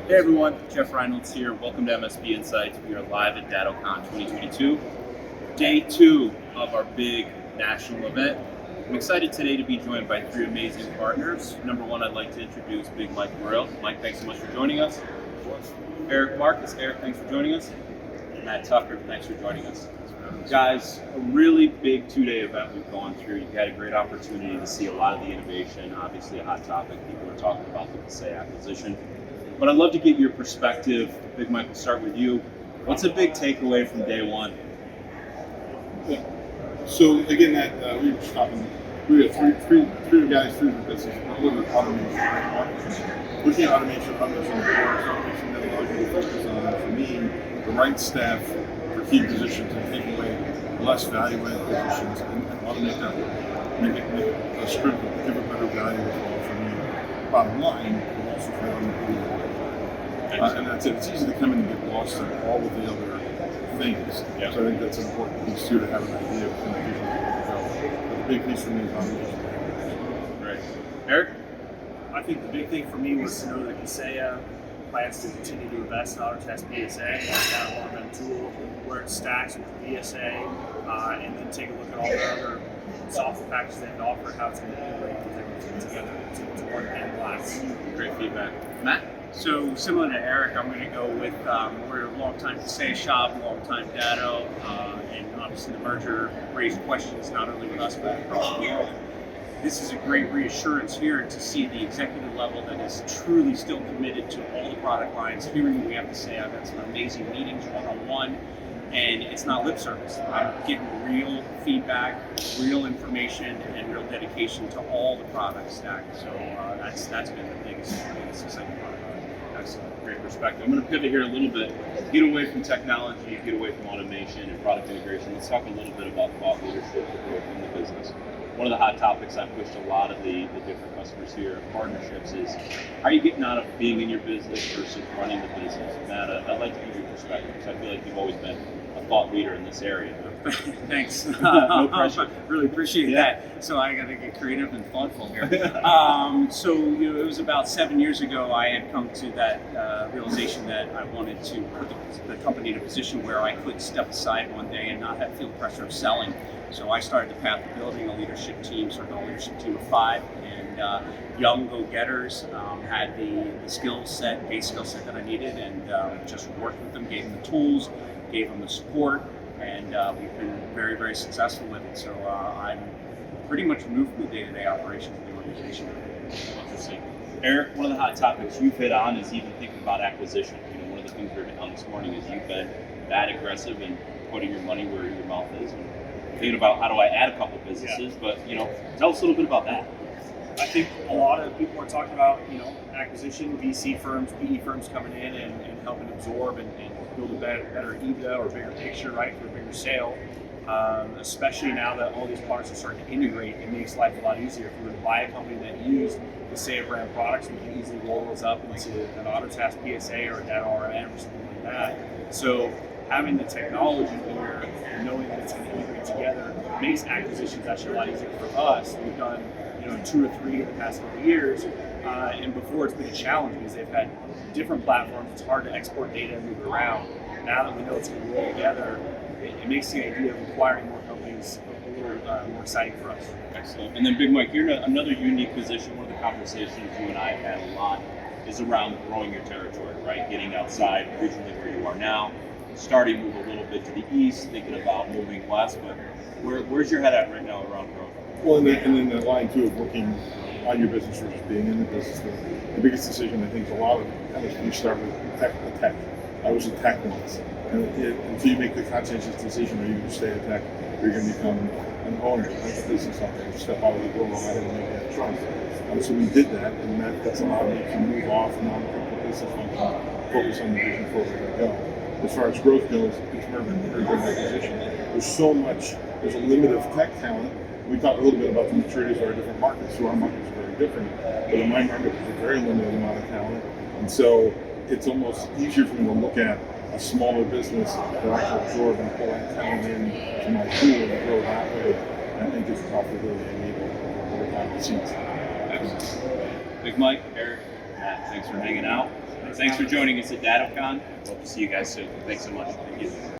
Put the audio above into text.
Hey everyone, Jeff Reynolds here. Welcome to MSP Insights. We are live at DattoCon22, day 2 of our big national event. I'm excited today to be joined by 3 amazing partners. Number 1, I'd like to introduce Big Mike Morrell. Mike, thanks so much for joining us. Eric Marcus, Eric, thanks for joining us. Matt Tucker, thanks for joining us. Guys, a really big 2-day event we've gone through. You've had a great opportunity to see a lot of the innovation, obviously a hot topic. People are talking about the Passay acquisition. But I'd love to get your perspective. Big Mike, we'll start with you. What's a big takeaway from day 1? Yeah. So again, that we were just talking. We have three guys through the business. Looking at automation, looking at automation, automation that allows you to focus on, for me, the right staff for key positions and take away less value-added positions and automate that, make a script, give a better value as well for me. Bottom line, but also for them. And that's it. It's easy to come in and get lost in all of the other things. Yeah. So I think that's an important piece too, to have an idea of kind of vision where we go. But the big piece for me is automation. Right. Eric? I think the big thing for me was to know that Kaseya plans to continue to invest in AutoTest BSA and that one tool where it stacks with BSA, and then take a look at all the other software packages they have to offer, how it's going to integrate everything together to one pane of glass. Great feedback. Matt? So similar to Eric, I'm going to go with we're a long-time Passay shop, long-time Datto, and obviously the merger raised questions not only with us but across the world. This is a great reassurance here to see the executive level that is truly still committed to all the product lines, hearing what we have to say. I've had some amazing meetings one-on-one, and it's not lip service. I'm getting real feedback, real information, and real dedication to all the product stack. So that's been the biggest exciting part. Excellent. Great perspective. I'm going to pivot here a little bit. Get away from technology, get away from automation and product integration. Let's talk a little bit about thought leadership in the business. One of the hot topics I've pushed a lot of the different customers here, partnerships, is how are you getting out of being in your business versus running the business? Matt, I'd like to get your perspective because I feel like you've always been a thought leader in this area. Thanks. No pressure. Really appreciate that. So I got to get creative and thoughtful here. So it was about 7 years ago I had come to that realization that I wanted to put the company in a position where I could step aside one day and not feel the pressure of selling. So I started the path of building a leadership team, sort of a leadership team of 5, and young go-getters, had the skill set, base skill set that I needed, and just worked with them, gave them the tools, gave them the support, and we've been very, very successful with it. So I'm pretty much removed from the day-to-day operations of the organization. Interesting. Eric, one of the hot topics you've hit on is even thinking about acquisition. One of the things we're hitting on this morning is you've been that aggressive in putting your money where your mouth is. Thinking about how do I add a couple businesses, but tell us a little bit about that. I think a lot of people are talking about acquisition, VC firms, PE firms coming in and helping absorb and build a better EBITDA or bigger picture, right, for a bigger sale. Especially now that all these products are starting to integrate, it makes life a lot easier. If we were to buy a company that used the Passay brand products, we can easily roll those up into an AutoTest PSA or a Datto RM or something like that. So having the technology here, knowing that it's going to integrate together, makes acquisitions actually a lot easier for us. We've done 2 or 3 in the past couple of years, and before it's been a challenge because they've had different platforms. It's hard to export data and move it around. Now that we know it's going to roll together, it makes the idea of acquiring more companies a little more exciting for us. Excellent. And then Big Mike, you're in another unique position. One of the conversations you and I have had a lot is around growing your territory, right? Getting outside regionally where you are now, starting to move a little bit to the east, thinking about moving west, but where's your head at right now around growth? Well, and then the line too of working on your business versus being in the business. The biggest decision I think is a lot of MSPs start with tech. I was a tech once. And until you make the conscientious decision, are you going to stay at tech, or you're going to become an owner of a business out there, step out of the door, I didn't make that choice. So we did that, and that's allowed me to move off and on the business function, focus on the vision for where to go. As far as growth goes, it's very good acquisition. There's a limit of tech talent. We talked a little bit about the maturities of our different markets, so our markets are very different. But in my market, there's a very limited amount of talent. And so it's almost easier for me to look at a smaller business that I can absorb and pull that talent in to my pool and grow that way. And I think it's the profitability I need over behind the scenes. Excellent. Big Mike, Eric, Matt, thanks for hanging out. Thanks for joining us at DattoCon. Hope to see you guys soon. Thanks so much. Thank you.